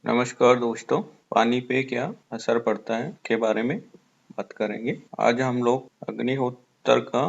नमस्कार दोस्तों, पानी पे क्या असर पड़ता है के बारे में बात करेंगे। आज हम लोग अग्निहोत्र का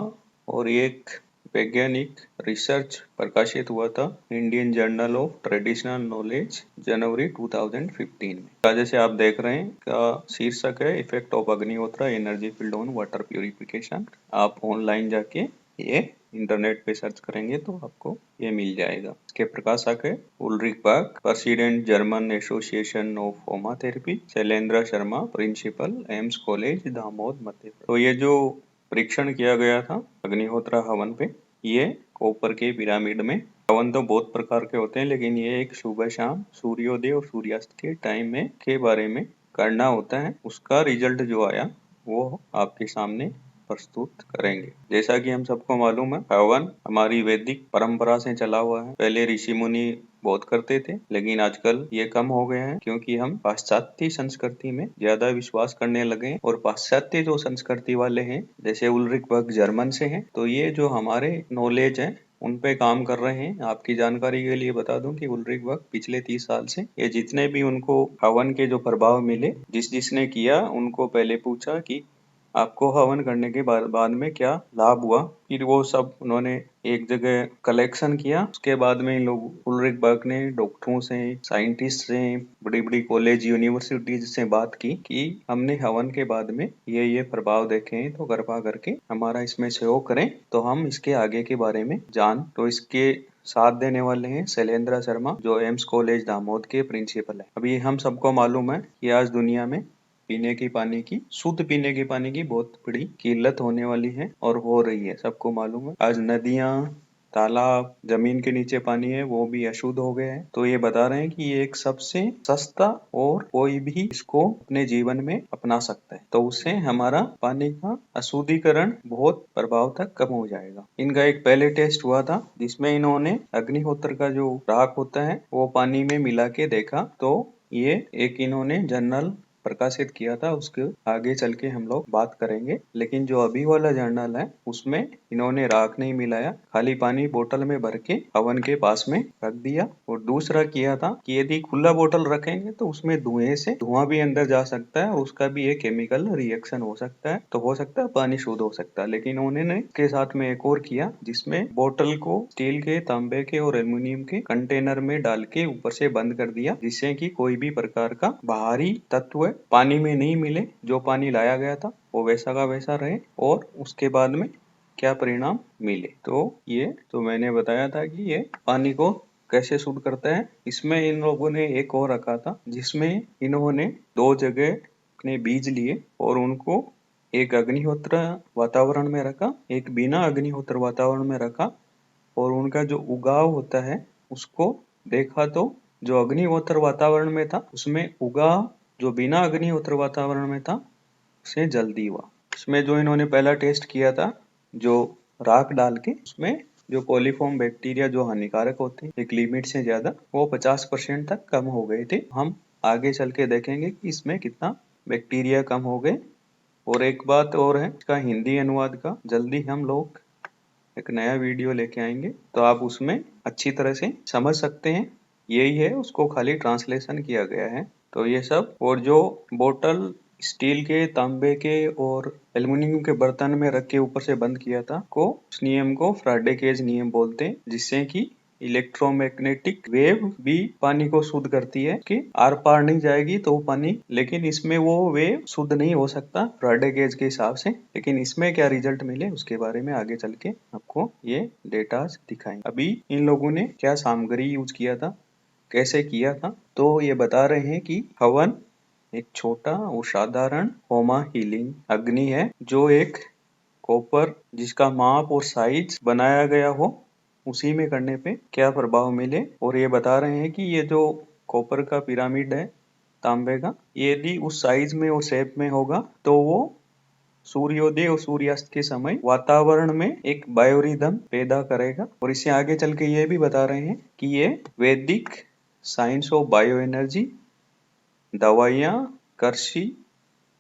और एक वैज्ञानिक रिसर्च प्रकाशित हुआ था Indian journal of traditional knowledge जनवरी 2015 में। जैसे आप देख रहे हैं का शीर्षक है इफेक्ट ऑफ अग्निहोत्र energy field on water purification. आप ऑनलाइन जाके ये इंटरनेट पे सर्च करेंगे तो आपको ये मिल जाएगा। इसके प्रकाशक है Ulrich Berg, president German association of Homa therapy, Shailendra Sharma, principal AIMS college Damoh Madhya Pradesh. तो ये जो परीक्षण किया गया था अग्निहोत्र हवन पे, ये कॉपर के पिरामिड में हवन तो बहुत प्रकार के होते हैं, लेकिन ये एक सुबह शाम सूर्योदय और सूर्यास्त के टाइम में के बारे में करना होता है। उसका रिजल्ट जो आया वो आपके सामने प्रस्तुत करेंगे। जैसा कि हम सबको मालूम है, हवन हमारी वैदिक परंपरा से चला हुआ है। पहले ऋषि मुनि बहुत करते थे, लेकिन आजकल ये कम हो गया है क्योंकि हम पाश्चात्य संस्कृति में ज्यादा विश्वास करने लगे हैं। और पाश्चात्य जो संस्कृति वाले हैं, जैसे उल्रिक बर्ग जर्मन से हैं, तो ये जो हमारे नॉलेज है उन पे काम कर रहे हैं। आपकी जानकारी के लिए बता दूं कि उल्रिक बर्ग पिछले 30 साल से ये जितने भी उनको हवन के जो प्रभाव मिले, जिसने किया उनको पहले पूछा कि आपको हवन करने के बाद में क्या लाभ हुआ। फिर वो सब उन्होंने एक जगह कलेक्शन किया। उसके बाद में इन लोग उल्रिक बर्ग ने डॉक्टरों से, साइंटिस्ट से, बड़ी बड़ी कॉलेज यूनिवर्सिटीज से बात की कि हमने हवन के बाद में ये प्रभाव देखे हैं, तो कृपा करके हमारा इसमें सहयोग करें तो हम इसके आगे के बारे में तो इसके साथ देने वाले हैं शैलेंद्र शर्मा, जो एम्स कॉलेज दामोद के प्रिंसिपल है। अभी हम सबको मालूम है कि आज दुनिया में शुद्ध पीने के पानी की बहुत बड़ी किल्लत होने वाली है और हो रही है, सबको मालूम है। आज नदियाँ, तालाब, जमीन के नीचे पानी है वो भी अशुद्ध हो गए हैं। तो ये बता रहे हैं कि ये एक सबसे सस्ता और कोई भी इसको अपने जीवन में अपना सकता है, तो उससे हमारा पानी का अशुद्धिकरण बहुत प्रभाव तक कम हो जाएगा। इनका एक पहले टेस्ट हुआ था जिसमें इन्होंने अग्निहोत्र का जो राख होता है वो पानी में मिला के देखा, तो ये एक इन्होंने जर्नल प्रकाशित किया था। उसके आगे चल के हम लोग बात करेंगे, लेकिन जो अभी वाला जर्नल है उसमें इन्होंने राख नहीं मिलाया, खाली पानी बोतल में भर के हवन के पास में रख दिया। और दूसरा किया था कि यदि खुला बोतल रखेंगे तो उसमें धुआं भी अंदर जा सकता है और उसका भी एक केमिकल रिएक्शन हो सकता है, तो हो सकता है पानी शुद्ध हो सकता है। लेकिन उन्होंने इसके साथ में एक और किया जिसमें बोतल को स्टील के, तांबे के और एल्युमिनियम के कंटेनर में डाल के ऊपर से बंद कर दिया, जिससे कि कोई भी प्रकार का बाहरी तत्व पानी में नहीं मिले। जो पानी लाया गया था वो वैसा का वैसा रहे और उसके बाद में क्या परिणाम मिले। तो ये तो मैंने बताया था कि ये पानी को कैसे शुद्ध करता है। इसमें इन लोगों ने एक और रखा था जिसमें इन्होंने 2 जगह अपने बीज लिए और उनको एक अग्निहोत्र वातावरण में रखा, एक बिना अग्निहोत्र वातावरण में रखा, और उनका जो उगाव होता है उसको देखा। तो जो अग्निहोत्र वातावरण में था उसमें उगाव जो बिना अग्निहोत्र वातावरण में था उससे जल्दी हुआ। इसमें जो इन्होंने पहला टेस्ट किया था, जो राख डाल के, उसमें जो कोलीफॉर्म बैक्टीरिया जो हानिकारक होते हैं एक लिमिट से ज्यादा, वो 50% तक कम हो गए थे। हम आगे चल के देखेंगे कि इसमें कितना बैक्टीरिया कम हो गए। और एक बात और है, इसका हिंदी अनुवाद का जल्दी हम लोग एक नया वीडियो लेके आएंगे, तो आप उसमें अच्छी तरह से समझ सकते हैं। यही है, उसको खाली ट्रांसलेशन किया गया है। तो ये सब, और जो बोतल स्टील के, तांबे के और एल्युमिनियम के बर्तन में रख के ऊपर से बंद किया था उस नियम को फ्राडे केज नियम बोलते हैं, जिससे कि इलेक्ट्रोमैग्नेटिक वेव भी पानी को शुद्ध करती है कि आर पार नहीं जाएगी तो वो पानी, लेकिन इसमें वो वेव शुद्ध नहीं हो सकता फ्राडे गेज के हिसाब से। लेकिन इसमें क्या रिजल्ट मिले उसके बारे में आगे चल के आपको ये डेटा दिखाएंगे। अभी इन लोगों ने क्या सामग्री यूज किया था, कैसे किया था, तो ये बता रहे हैं कि हवन एक छोटा और साधारण होमा हीलिंग अग्नि है, जो एक कॉपर जिसका माप और साइज बनाया गया हो उसी में करने पे क्या प्रभाव मिले। और ये बता रहे हैं कि ये जो कॉपर का पिरामिड है तांबे का, यदि उस साइज में और शेप में होगा तो वो सूर्योदय और सूर्यास्त के समय वातावरण में एक बायोरिदम पैदा करेगा। और इससे आगे चल के ये भी बता रहे हैं कि ये वैदिक साइंस ऑफ बायो एनर्जी, दवाइयाँ, कृषि,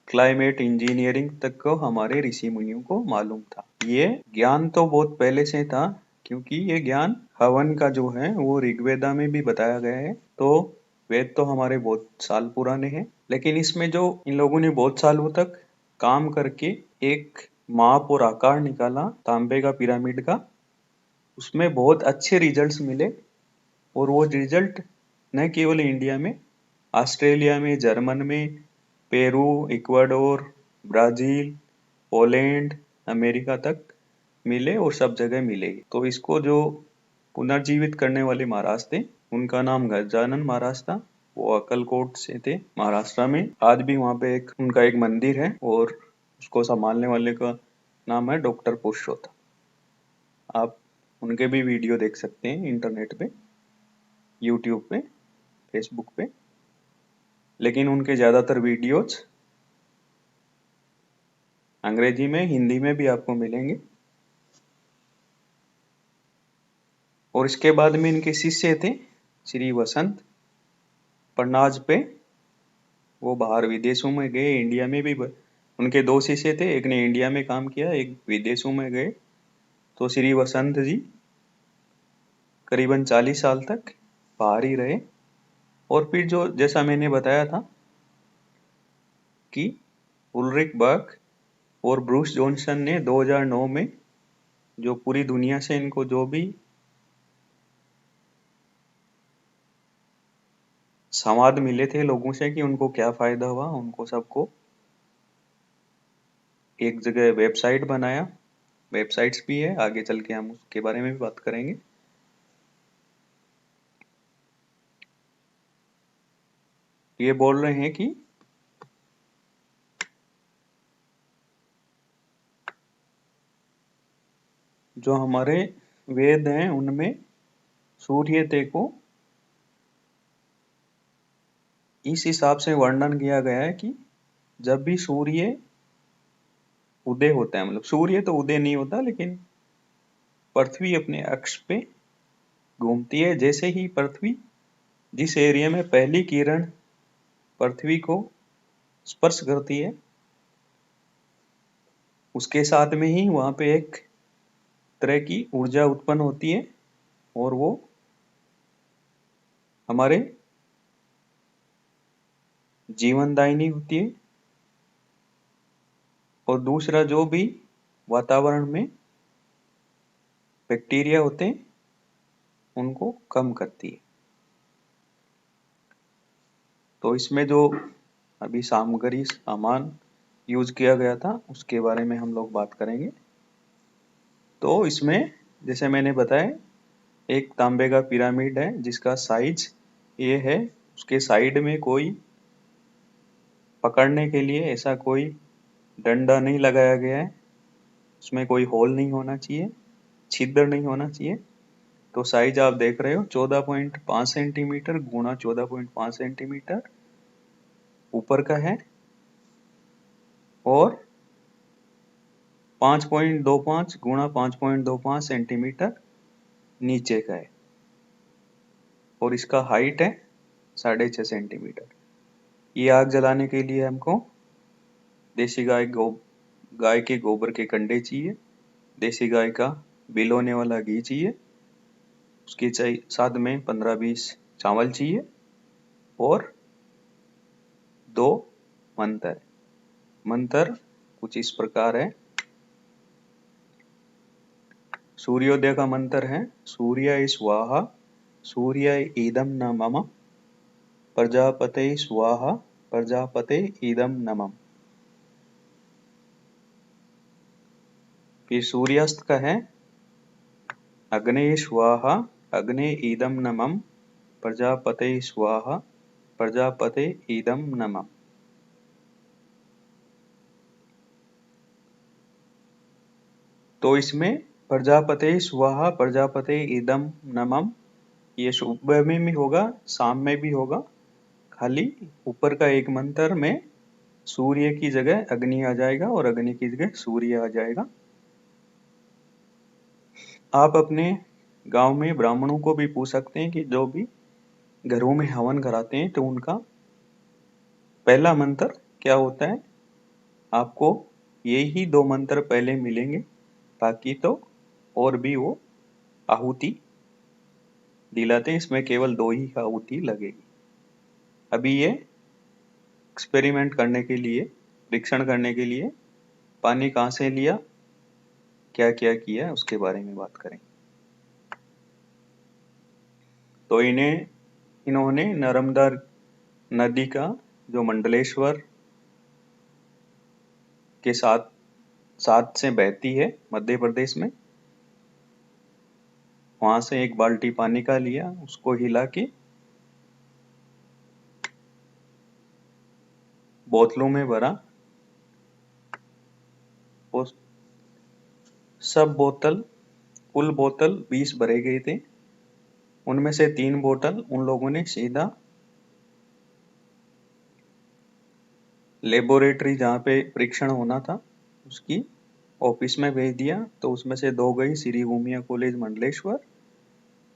क्लाइमेट इंजीनियरिंग तक को हमारे ऋषि मुनियों को मालूम था। ये ज्ञान तो बहुत पहले से था, क्योंकि ये ज्ञान हवन का जो है वो ऋग्वेदा में भी बताया गया है। तो वेद तो हमारे बहुत साल पुराने हैं, लेकिन इसमें जो इन लोगों ने बहुत सालों तक काम करके एक माप और आकार निकाला तांबे का पिरामिड का, उसमें बहुत अच्छे रिजल्ट्स मिले। और वो रिजल्ट न केवल इंडिया में, ऑस्ट्रेलिया में, जर्मन में, Peru, Ecuador, Brazil, Poland, America तक मिले और सब जगह मिले। तो इसको जो पुनर्जीवित करने वाले महाराज थे, उनका नाम गजानन महाराज था। वो अक्कलकोट से थे, महाराष्ट्र में। आज भी वहाँ पे उनका एक मंदिर है और उसको संभालने वाले का नाम है डॉक्टर पुरुषोत्तम। आप उनके भी वीडियो देख सकते हैं इंटरनेट पे, यूट्यूब पे, फेसबुक पे, लेकिन उनके ज्यादातर वीडियोज अंग्रेजी में, हिंदी में भी आपको मिलेंगे। और इसके बाद में इनके शिष्य थे श्री वसंत परनाज पे। वो बाहर विदेशों में गए, इंडिया में भी उनके दो शिष्य थे, एक ने इंडिया में काम किया, एक विदेशों में गए। तो श्री वसंत जी करीबन 40 साल तक बाहर ही रहे। और फिर जो जैसा मैंने बताया था कि उल्रिक बर्ग और ब्रूस जॉनसन ने 2009 में जो पूरी दुनिया से इनको जो भी संवाद मिले थे लोगों से कि उनको क्या फायदा हुआ, उनको सबको एक जगह वेबसाइट बनाया। वेबसाइट्स भी है, आगे चल के हम उसके बारे में भी बात करेंगे। ये बोल रहे हैं कि जो हमारे वेद हैं उनमें सूर्य ते को इस हिसाब से वर्णन किया गया है कि जब भी सूर्य उदय होता है, मतलब सूर्य तो उदय नहीं होता, लेकिन पृथ्वी अपने अक्ष पे घूमती है। जैसे ही पृथ्वी, जिस एरिया में पहली किरण पृथ्वी को स्पर्श करती है, उसके साथ में ही वहां पे एक तरह की ऊर्जा उत्पन्न होती है और वो हमारे जीवनदायिनी होती है। और दूसरा, जो भी वातावरण में बैक्टीरिया होते हैं उनको कम करती है। तो इसमें जो अभी सामान यूज किया गया था उसके बारे में हम लोग बात करेंगे। तो इसमें जैसे मैंने बताया, एक तांबे का पिरामिड है जिसका साइज ये है, उसके साइड में कोई पकड़ने के लिए ऐसा कोई डंडा नहीं लगाया गया है, उसमें कोई होल नहीं होना चाहिए, छिद्र नहीं होना चाहिए। तो साइज आप देख रहे हो 14.5 सेंटीमीटर गुणा 14.5 सेंटीमीटर ऊपर का है और 5.25 गुणा 5.25 सेंटीमीटर नीचे का है। और इसका हाइट है 6.5 सेंटीमीटर। ये आग जलाने के लिए हमको देसी गाय के गोबर के कंडे चाहिए, देसी गाय का बिलोने वाला घी चाहिए, उसके साथ में 15-20 चावल चाहिए और 2 मंत्र कुछ इस प्रकार है। सूर्योदय का मंत्र है सूर्याय स्वाहा सूर्याय इदं न मम प्रजापते स्वाहा प्रजापते इदं न मम। फिर सूर्यास्त का है अग्ने स्वाहा अग्ने इदं न मम प्रजापते स्वाहा प्रजापते इदं न मम। तो इसमें प्रजापते स्वाहा प्रजापते इदं न मम, ये सुबह में भी होगा, शाम में भी होगा। खाली ऊपर का एक मंत्र में सूर्य की जगह अग्नि आ जाएगा और अग्नि की जगह सूर्य आ जाएगा। आप अपने गांव में ब्राह्मणों को भी पूछ सकते हैं कि जो भी घरों में हवन कराते हैं तो उनका पहला मंत्र क्या होता है। आपको यही 2 मंत्र पहले मिलेंगे, बाकी तो और भी वो आहुति दिलाते हैं, इसमें केवल 2 ही आहुति लगेगी। अभी ये एक्सपेरिमेंट करने के लिए, परीक्षण करने के लिए पानी कहाँ से लिया, क्या क्या किया, उसके बारे में बात करेंगे। तो इन्होंने नर्मदा नदी का जो मंडलेश्वर के साथ साथ से बहती है मध्य प्रदेश में, वहां से एक बाल्टी पानी का लिया, उसको हिला के बोतलों में भरा। वो सब बोतल, कुल बोतल 20 भरे गए थे। उनमें से 3 बोतल उन लोगों ने सीधा लेबोरेटरी जहाँ पे परीक्षण होना था उसकी ऑफिस में भेज दिया। तो उसमें से 2 गई श्री भूमिया कॉलेज मंडलेश्वर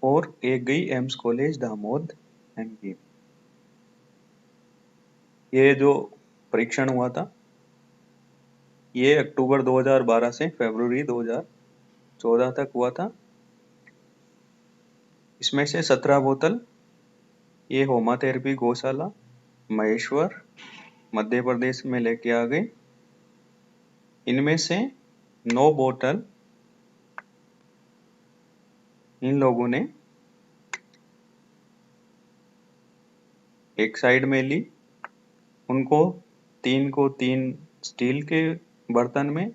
और 1 गई एम्स कॉलेज दामोद एमपी। ये जो परीक्षण हुआ था ये अक्टूबर 2012 से फरवरी 2014 तक हुआ था। इसमें से 17 बोतल ये होमा थेरेपी गौशाला महेश्वर मध्य प्रदेश में लेके आ गए। इनमें से 9 बोतल इन लोगों ने एक साइड में ली। उनको 3 को 3 स्टील के बर्तन में,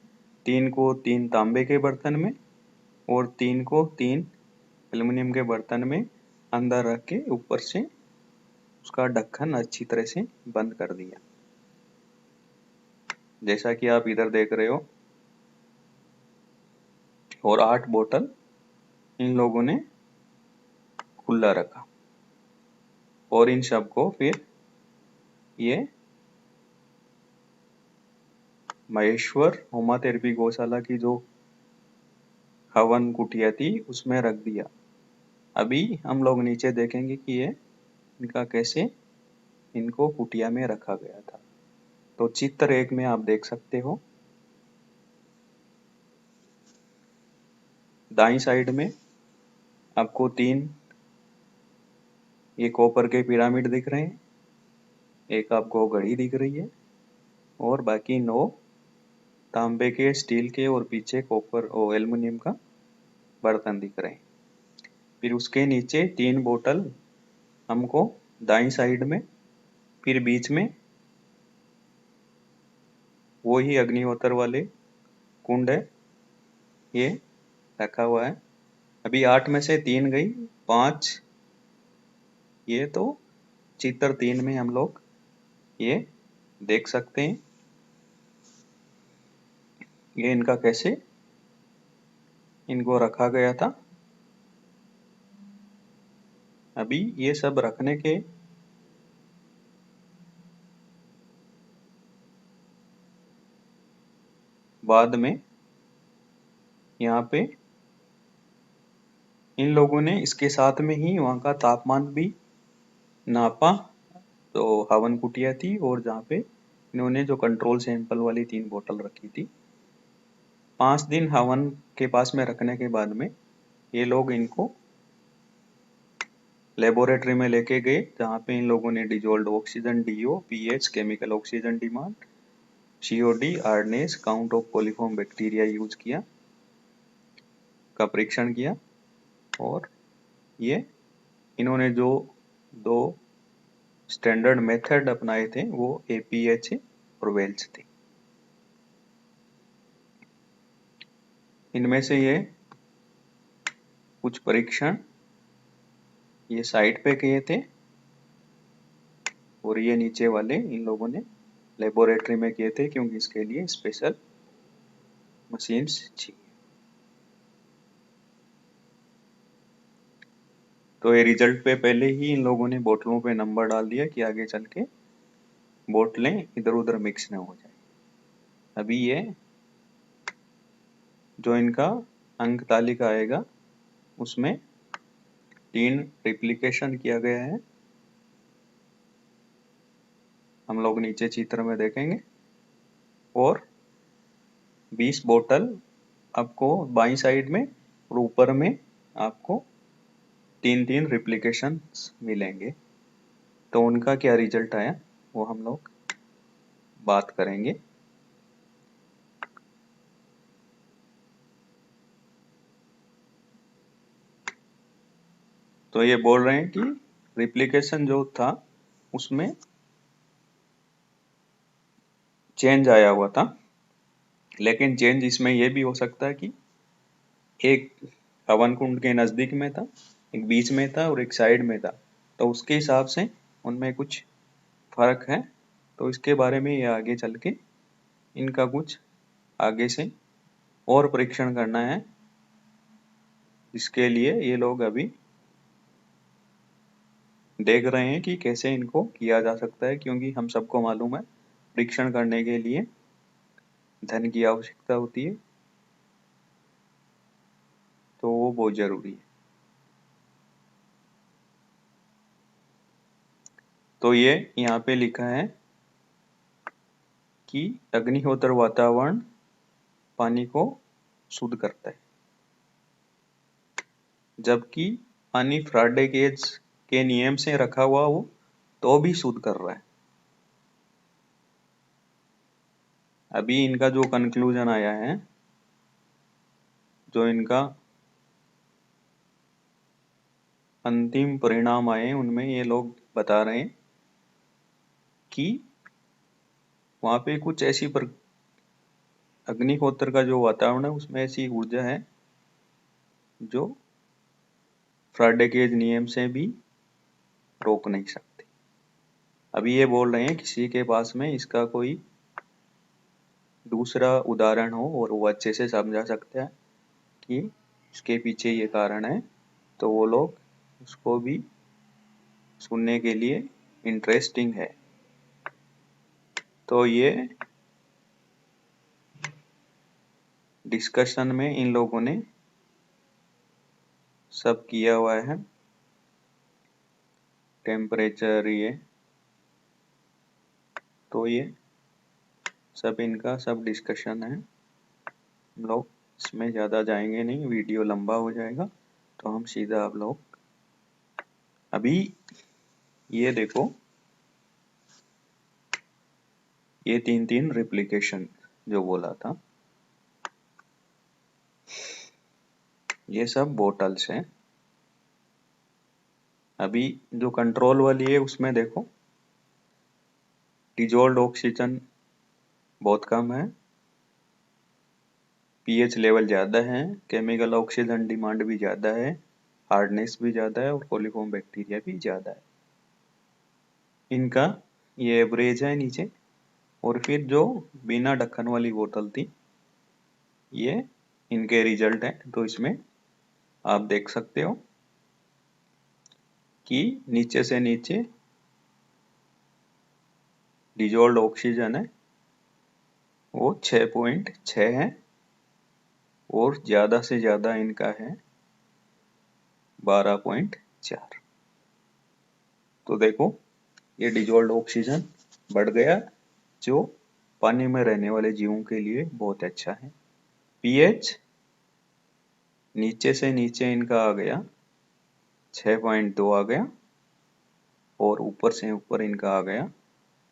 3 को 3 तांबे के बर्तन में और 3 को 3 एल्युमिनियम के बर्तन में अंदर रख के ऊपर से उसका ढक्कन अच्छी तरह से बंद कर दिया, जैसा कि आप इधर देख रहे हो। और 8 बोतल इन लोगों ने खुला रखा और इन सब को फिर ये महेश्वर होमा थेरेपी गौशाला की जो हवन कुटिया थी उसमें रख दिया। अभी हम लोग नीचे देखेंगे कि ये इनका कैसे इनको कुटिया में रखा गया था। तो चित्र 1 में आप देख सकते हो, दाईं साइड में आपको 3 ये कॉपर के पिरामिड दिख रहे हैं, एक आपको घड़ी दिख रही है और बाकी 9 तांबे के, स्टील के और पीछे कॉपर और एल्युमिनियम का बर्तन दिख रहे हैं। फिर उसके नीचे 3 बोतल हमको दाईं साइड में, फिर बीच में वो ही अग्निहोत्र वाले कुंड है, ये रखा हुआ है। अभी 8 में से 3 गई, 5 ये तो चित्र 3 में हम लोग ये देख सकते हैं ये इनका कैसे इनको रखा गया था। अभी ये सब रखने के बाद में यहाँ पे इन लोगों ने इसके साथ में ही वहाँ का तापमान भी नापा। तो हवन कुटिया थी और जहाँ पे इन्होंने जो कंट्रोल सैंपल वाली 3 बोतल रखी थी, 5 दिन हवन के पास में रखने के बाद में ये लोग इनको लेबोरेटरी में लेके गए, जहाँ पे इन लोगों ने dissolved oxygen, DO, pH, chemical oxygen demand, COD, hardness, count of coliform bacteria use किया, का परीक्षण किया। और ये इन्होंने जो 2 स्टैंडर्ड मेथड अपनाए थे वो एपीएच और वेल्च थे। इनमें से ये कुछ परीक्षण ये साइट पे किए थे और ये नीचे वाले इन लोगों ने लेबोरेटरी में किए थे, क्योंकि इसके लिए स्पेशल मशीन्स चाहिए। तो ये रिजल्ट पे पहले ही इन लोगों ने बोतलों पे नंबर डाल दिया कि आगे चल के बोतलें इधर उधर मिक्स न हो जाए। अभी ये जो इनका अंक तालिका आएगा उसमें 3 रिप्लिकेशन किया गया है, हम लोग नीचे चित्र में देखेंगे। और 20 बोतल आपको बाईं साइड में और ऊपर में आपको 3-3 रिप्लिकेशन मिलेंगे। तो उनका क्या रिजल्ट आया वो हम लोग बात करेंगे। तो ये बोल रहे हैं कि रिप्लिकेशन जो था उसमें चेंज आया हुआ था, लेकिन चेंज इसमें ये भी हो सकता है कि एक हवन कुंड के नज़दीक में था, एक बीच में था और एक साइड में था, तो उसके हिसाब से उनमें कुछ फर्क है। तो इसके बारे में ये आगे चल के इनका कुछ आगे से और परीक्षण करना है, जिसके लिए ये लोग अभी देख रहे हैं कि कैसे इनको किया जा सकता है, क्योंकि हम सबको मालूम है परीक्षण करने के लिए धन की आवश्यकता होती है, तो वो बहुत जरूरी है। तो ये यहाँ पे लिखा है कि अग्निहोत्र वातावरण पानी को शुद्ध करता है, जबकि पानी फ्राडे गेज के नियम से रखा हुआ हो तो भी शुद्ध कर रहा है। अभी इनका जो कंक्लूजन आया है, जो इनका अंतिम परिणाम आए, उनमें ये लोग बता रहे हैं कि वहां पे कुछ ऐसी अग्निहोत्र का जो वातावरण है उसमें ऐसी ऊर्जा है जो फ्राडे गेज नियम से भी रोक नहीं सकती। अभी ये बोल रहे हैं किसी के पास में इसका कोई दूसरा उदाहरण हो और वो अच्छे से समझा सकता है कि इसके पीछे ये कारण है, तो वो लोग उसको भी सुनने के लिए इंटरेस्टिंग है। तो ये डिस्कशन में इन लोगों ने सब किया हुआ है, टेम्परेचर ये, तो ये सब इनका सब डिस्कशन है। हम लोग इसमें ज़्यादा जाएंगे नहीं, वीडियो लंबा हो जाएगा, तो हम सीधा आप लोग अभी ये देखो, ये तीन रिप्लिकेशन जो बोला था, ये सब बोटल्स हैं। अभी जो कंट्रोल वाली है उसमें देखो डिजोल्ड ऑक्सीजन बहुत कम है, पीएच लेवल ज़्यादा है, केमिकल ऑक्सीजन डिमांड भी ज़्यादा है, हार्डनेस भी ज़्यादा है और कोलिफॉर्म बैक्टीरिया भी ज़्यादा है। इनका ये एवरेज है नीचे। और फिर जो बिना ढक्कन वाली बोतल थी, ये इनके रिजल्ट है। तो इसमें आप देख सकते हो कि नीचे से नीचे डिजोल्ड ऑक्सीजन है वो 6.6 है और ज़्यादा से ज़्यादा इनका है 12.4। तो देखो ये डिजोल्ड ऑक्सीजन बढ़ गया, जो पानी में रहने वाले जीवों के लिए बहुत अच्छा है। पीएच नीचे से नीचे इनका आ गया 6.2 आ गया और ऊपर से ऊपर इनका आ गया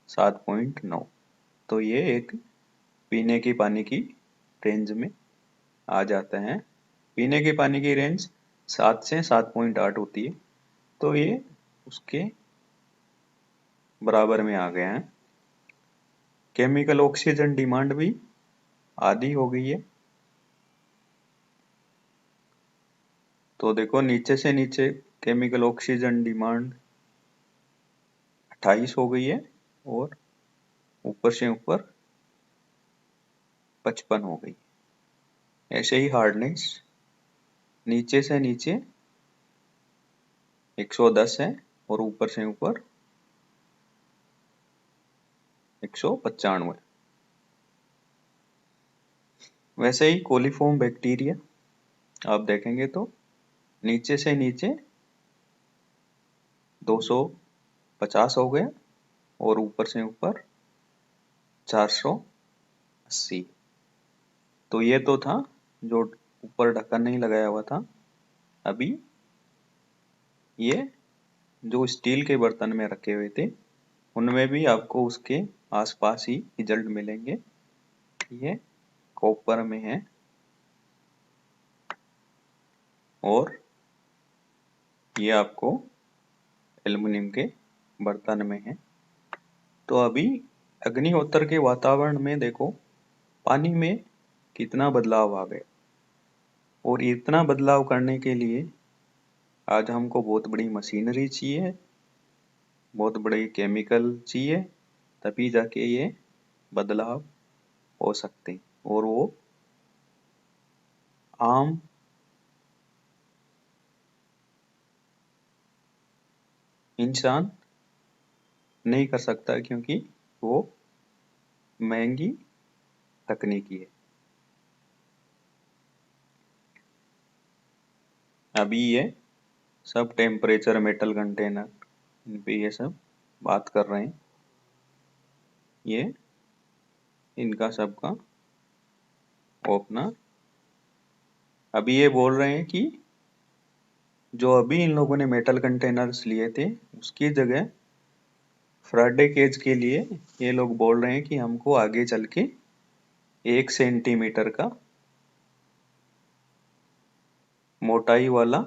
7.9। तो ये एक पीने की पानी की रेंज में आ जाता है। पीने के पानी की रेंज 7 से 7.8 होती है, तो ये उसके बराबर में आ गया है। केमिकल ऑक्सीजन डिमांड भी आधी हो गई है। तो देखो नीचे से नीचे केमिकल ऑक्सीजन डिमांड 28 हो गई है और ऊपर से ऊपर 55 हो गई। ऐसे ही हार्डनेस नीचे से नीचे 110 है और ऊपर से ऊपर 195। वैसे ही कोलिफॉर्म बैक्टीरिया आप देखेंगे तो नीचे से नीचे 250 हो गया और ऊपर से ऊपर 480। तो ये तो था जो ऊपर ढक्कन नहीं लगाया हुआ था। अभी ये जो स्टील के बर्तन में रखे हुए थे उनमें भी आपको उसके आसपास ही रिजल्ट मिलेंगे। ये कॉपर में है और ये आपको एल्युमिनियम के बर्तन में है। तो अभी अग्निहोत्र के वातावरण में देखो पानी में कितना बदलाव आ गया, और इतना बदलाव करने के लिए आज हमको बहुत बड़ी मशीनरी चाहिए, बहुत बड़े केमिकल चाहिए, तभी जाके ये बदलाव हो सकते हैं। और वो आम इंसान नहीं कर सकता, क्योंकि वो महंगी तकनीकी है। अभी ये सब टेम्परेचर मेटल कंटेनर इन पे ये सब बात कर रहे हैं, ये इनका सबका ओपनर। अभी ये बोल रहे हैं कि जो अभी इन लोगों ने मेटल कंटेनर्स लिए थे उसकी जगह फ्राइडे केज के लिए ये लोग बोल रहे हैं कि हमको आगे चल के 1 सेंटीमीटर का मोटाई वाला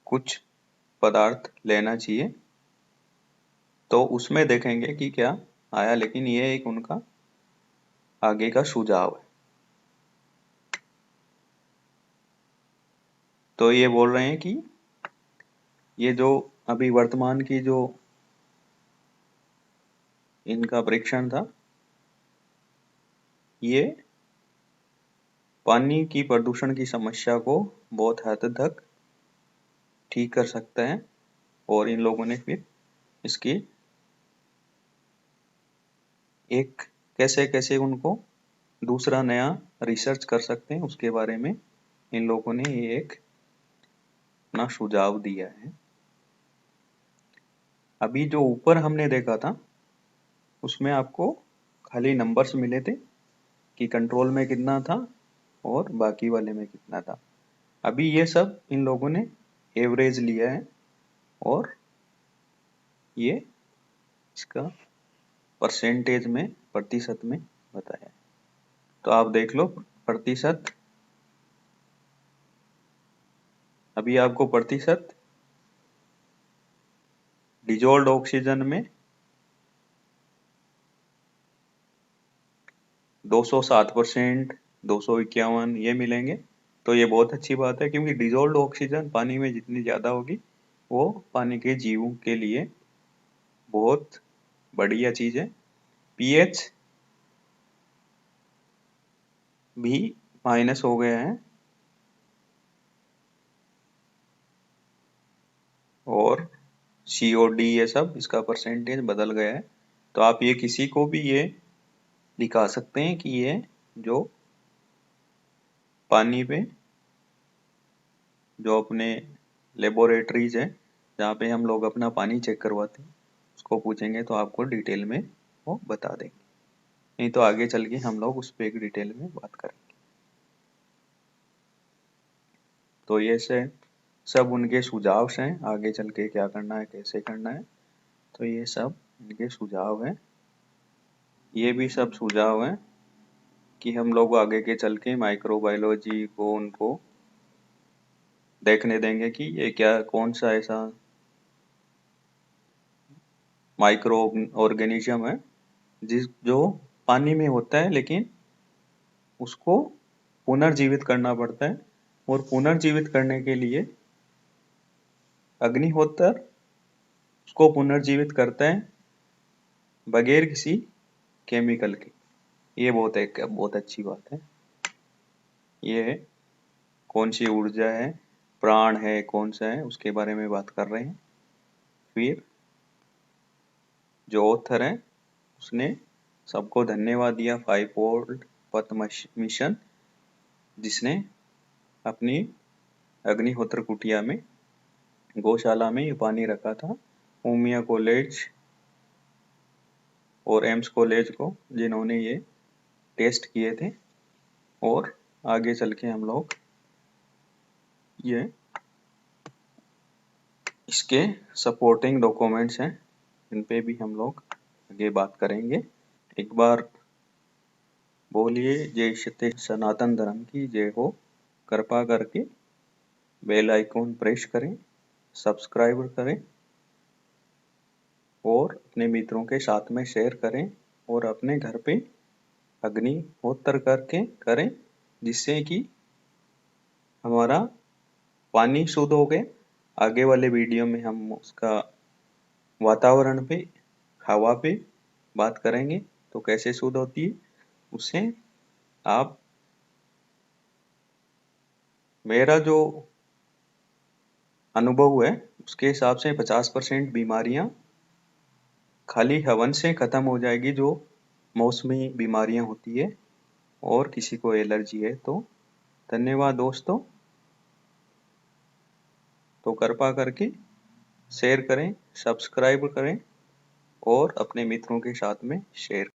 कुछ पदार्थ लेना चाहिए। तो उसमें देखेंगे कि क्या आया, लेकिन ये एक उनका आगे का सुझाव है। तो ये बोल रहे हैं कि ये जो अभी वर्तमान की जो इनका परीक्षण था, ये पानी की प्रदूषण की समस्या को बहुत हद तक ठीक कर सकता है। और इन लोगों ने फिर इसकी एक कैसे कैसे उनको दूसरा नया रिसर्च कर सकते हैं उसके बारे में इन लोगों ने ये एक अपना सुझाव दिया है। अभी जो ऊपर हमने देखा था उसमें आपको खाली नंबर्स मिले थे कि कंट्रोल में कितना था और बाकी वाले में कितना था। अभी ये सब इन लोगों ने एवरेज लिया है और ये इसका परसेंटेज में प्रतिशत में बताया है। तो आप देख लो प्रतिशत, अभी आपको प्रतिशत डिजोल्ड ऑक्सीजन में 207%, 251 ये मिलेंगे। तो ये बहुत अच्छी बात है, क्योंकि डिजोल्ड ऑक्सीजन पानी में जितनी ज़्यादा होगी वो पानी के जीवों के लिए बहुत बढ़िया चीज़ है। पीएच भी माइनस हो गया है और COD ये सब इसका परसेंटेज बदल गया है। तो आप ये किसी को भी ये दिखा सकते हैं कि ये जो पानी पे जो अपने लेबोरेटरीज है जहाँ पे हम लोग अपना पानी चेक करवाते हैं उसको पूछेंगे तो आपको डिटेल में वो बता देंगे। नहीं तो आगे चल के हम लोग उस पर एक डिटेल में बात करेंगे। तो ये से सब उनके सुझाव हैं, आगे चल के क्या करना है कैसे करना है। तो ये सब इनके सुझाव हैं। ये भी सब सुझाव हैं कि हम लोग आगे के चल के माइक्रोबायोलॉजी को उनको देखने देंगे कि ये क्या कौन सा ऐसा माइक्रो ऑर्गेनिज्म है जो पानी में होता है लेकिन उसको पुनर्जीवित करना पड़ता है। और पुनर्जीवित करने के लिए अग्निहोत्र उसको पुनर्जीवित करता है बगैर किसी केमिकल के। ये बहुत अच्छी बात है। ये कौन सी ऊर्जा है, प्राण है, कौन सा है, उसके बारे में बात कर रहे हैं। फिर जो ऑथर है उसने सबको धन्यवाद दिया 5 फोल्ड पथ मिशन, जिसने अपनी अग्निहोत्र कुटिया में गौशाला में ये पानी रखा था। उमिया कॉलेज और एम्स कॉलेज को जिन्होंने ये टेस्ट किए थे और आगे चल के हम लोग ये इसके सपोर्टिंग डॉक्यूमेंट्स हैं, इन पे भी हम लोग आगे बात करेंगे। एक बार बोलिए जय सत्य सनातन धर्म की जय हो। कृपा करके बेल आइकॉन प्रेस करें, सब्सक्राइब करें और अपने मित्रों के साथ में शेयर करें और अपने घर पे अग्निहोत्र करके करें, जिससे कि हमारा पानी शुद्ध हो गए। आगे वाले वीडियो में हम उसका वातावरण पे, हवा पे बात करेंगे तो कैसे शुद्ध होती है। उससे आप मेरा जो अनुभव है उसके हिसाब से 50% बीमारियां खाली हवन से खत्म हो जाएगी, जो मौसमी बीमारियां होती है और किसी को एलर्जी है तो। धन्यवाद दोस्तों। तो कृपा करके शेयर करें, सब्सक्राइब करें और अपने मित्रों के साथ में शेयर